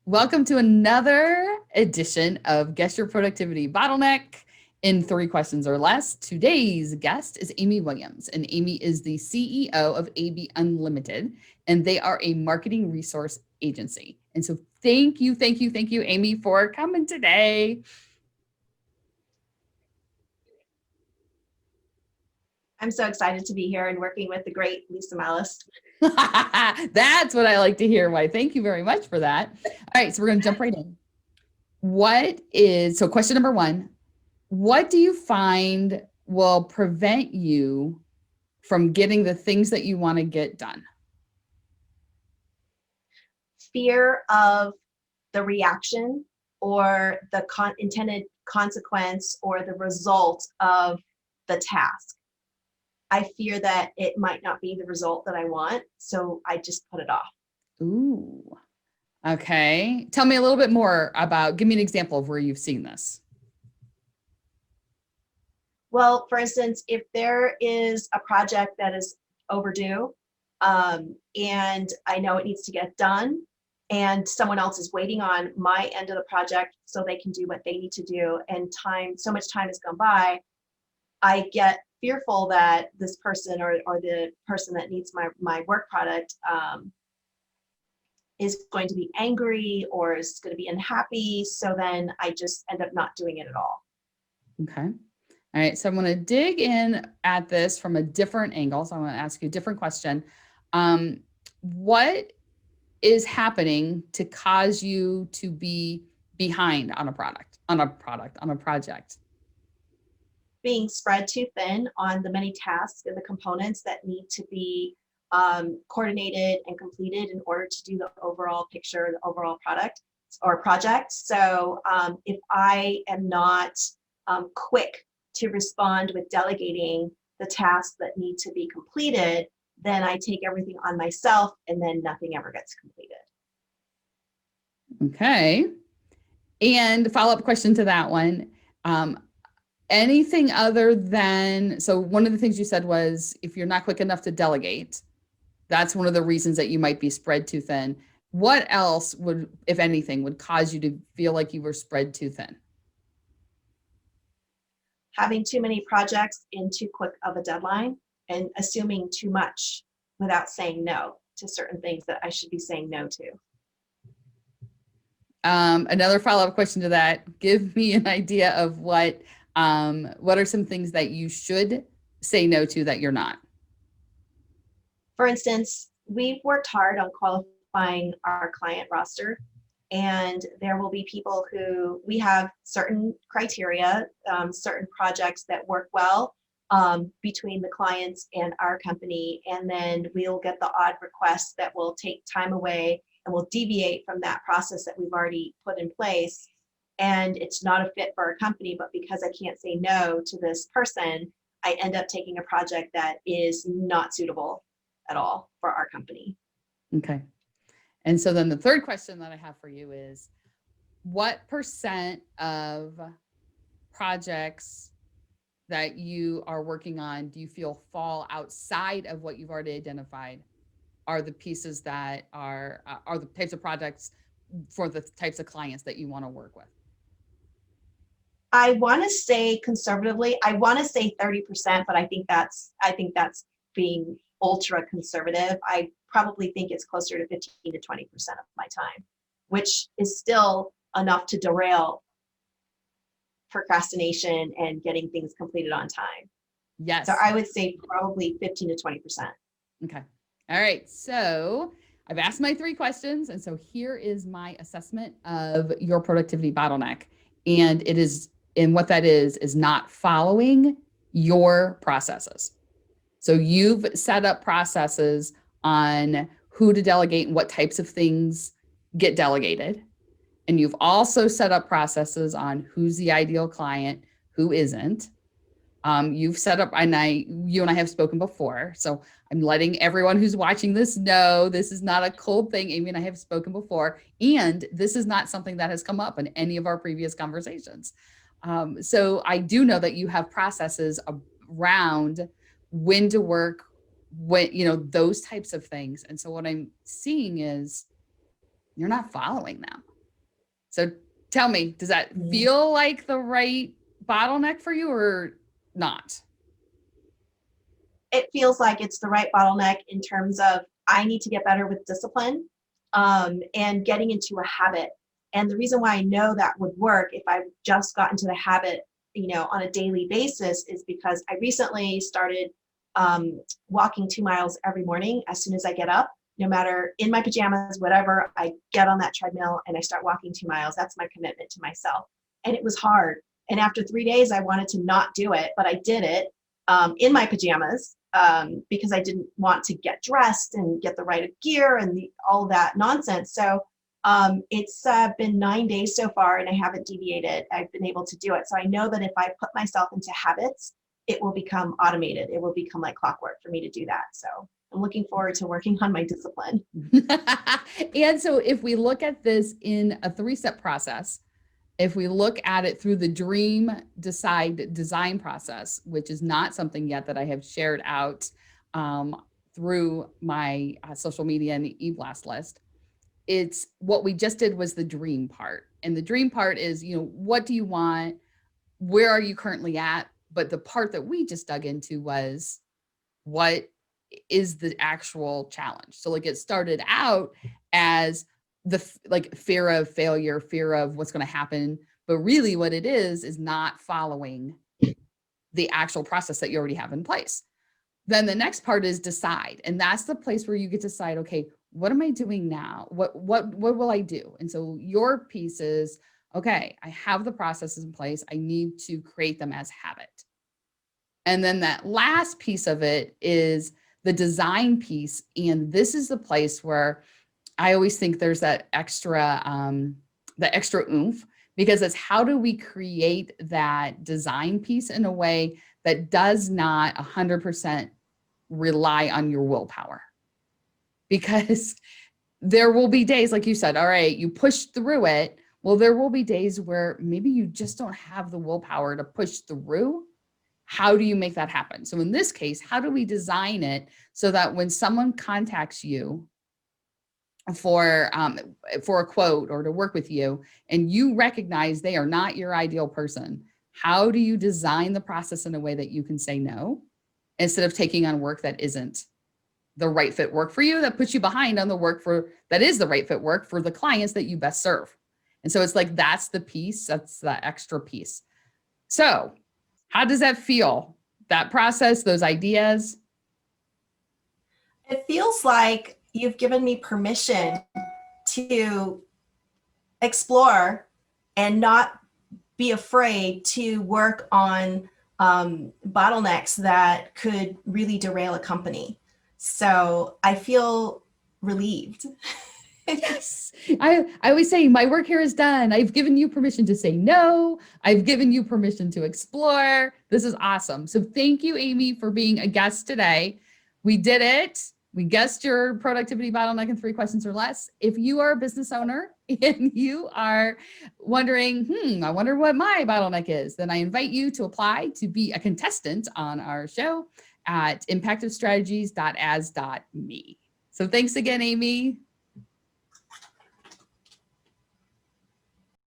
Welcome to another edition of Guess Your Productivity Bottleneck in 3 questions or less. Today's guest is Amy Williams, and Amy is the CEO of AB Unlimited, and they are a marketing resource agency. And so thank you, Amy, for coming today. I'm so excited to be here and working with the great Lisa Mallis. That's what I like to hear. Why? Thank you very much for that. All right, so we're going to jump right in. Question number one, what do you find will prevent you from getting the things that you want to get done? Fear of the reaction or the intended consequence or the result of the task. I fear that it might not be the result that I want, so I just put it off. Ooh, okay. Tell me a little bit more give me an example of where you've seen this. Well, for instance, if there is a project that is overdue and I know it needs to get done, and someone else is waiting on my end of the project so they can do what they need to do, and so much time has gone by, I get fearful that this person or the person that needs my work product is going to be angry or is going to be unhappy. So then I just end up not doing it at all. Okay. All right. So I'm going to dig in at this from a different angle. So I'm going to ask you a different question. What is happening to cause you to be behind on a project? Being spread too thin on the many tasks and the components that need to be coordinated and completed in order to do the overall picture, the overall product or project. So if I am not quick to respond with delegating the tasks that need to be completed, then I take everything on myself and then nothing ever gets completed. Okay. And follow-up question to that one. Anything other than, so one of the things you said was if you're not quick enough to delegate, that's one of the reasons that you might be spread too thin. What else would, if anything, would cause you to feel like you were spread too thin? Having too many projects in too quick of a deadline and assuming too much without saying no to certain things that I should be saying no to. Another follow-up question to that, give me an idea of what are some things that you should say no to that you're not? For instance, we've worked hard on qualifying our client roster, and there will be people who we have certain criteria, certain projects that work well between the clients and our company, and then we'll get the odd requests that will take time away and will deviate from that process that we've already put in place. And it's not a fit for our company, but because I can't say no to this person, I end up taking a project that is not suitable at all for our company. Okay. And so then the third question that I have for you is, what percent of projects that you are working on do you feel fall outside of what you've already identified are the pieces that are the types of projects for the types of clients that you want to work with? I want to say conservatively, I want to say 30%, but I think that's being ultra conservative. I probably think it's closer to 15 to 20% of my time, which is still enough to derail procrastination and getting things completed on time. Yes. So I would say probably 15 to 20%. Okay. All right. So I've asked my 3 questions. And so here is my assessment of your productivity bottleneck. And what that is not following your processes. So you've set up processes on who to delegate and what types of things get delegated. And you've also set up processes on who's the ideal client, who isn't. You've set up, you and I have spoken before. So I'm letting everyone who's watching this know this is not a cold thing. Amy and I have spoken before, and this is not something that has come up in any of our previous conversations. So I do know that you have processes around when to work, those types of things. And so what I'm seeing is you're not following them. So tell me, does that feel like the right bottleneck for you or not? It feels like it's the right bottleneck in terms of I need to get better with discipline, and getting into a habit. And the reason why I know that would work if I just got into the habit, on a daily basis, is because I recently started walking 2 miles every morning as soon as I get up. No matter in my pajamas, whatever, I get on that treadmill and I start walking 2 miles. That's my commitment to myself. And it was hard. And after 3 days, I wanted to not do it, but I did it in my pajamas, because I didn't want to get dressed and get the right gear and all that nonsense. So it's been 9 days so far and I haven't deviated. I've been able to do it. So I know that if I put myself into habits, it will become automated. It will become like clockwork for me to do that. So I'm looking forward to working on my discipline. And so if we look at this in a 3-step process, if we look at it through the dream, decide, design process, which is not something yet that I have shared out through my social media and the e-blast list, it's what we just did was the dream part. And the dream part is, what do you want? Where are you currently at? But the part that we just dug into was what is the actual challenge. So like it started out as the fear of failure, fear of what's going to happen. But really what it is not following the actual process that you already have in place. Then the next part is decide. And that's the place where you get to decide, okay, what am I doing now? What will I do? And so your piece is, okay, I have the processes in place. I need to create them as habit. And then that last piece of it is the design piece. And this is the place where I always think there's that extra oomph, because it's how do we create that design piece in a way that does not 100% rely on your willpower. Because there will be days, like you said, all right, you push through it. Well, there will be days where maybe you just don't have the willpower to push through. How do you make that happen? So in this case, how do we design it so that when someone contacts you for a quote or to work with you, and you recognize they are not your ideal person, how do you design the process in a way that you can say no instead of taking on work that isn't the right fit work for you, that puts you behind on the work that is the right fit work for the clients that you best serve? And so it's like, that's the piece, that's the extra piece. So how does that feel? That process, those ideas? It feels like you've given me permission to explore and not be afraid to work on bottlenecks that could really derail a company. So I feel relieved. Yes. I always say my work here is done. I've given you permission to say no. I've given you permission to explore. This is awesome. So thank you, Amy, for being a guest today. We did it. We guessed your productivity bottleneck in 3 questions or less. If you are a business owner and you are wondering, I wonder what my bottleneck is, then I invite you to apply to be a contestant on our show at impactivestrategies.as.me. So thanks again, Amy.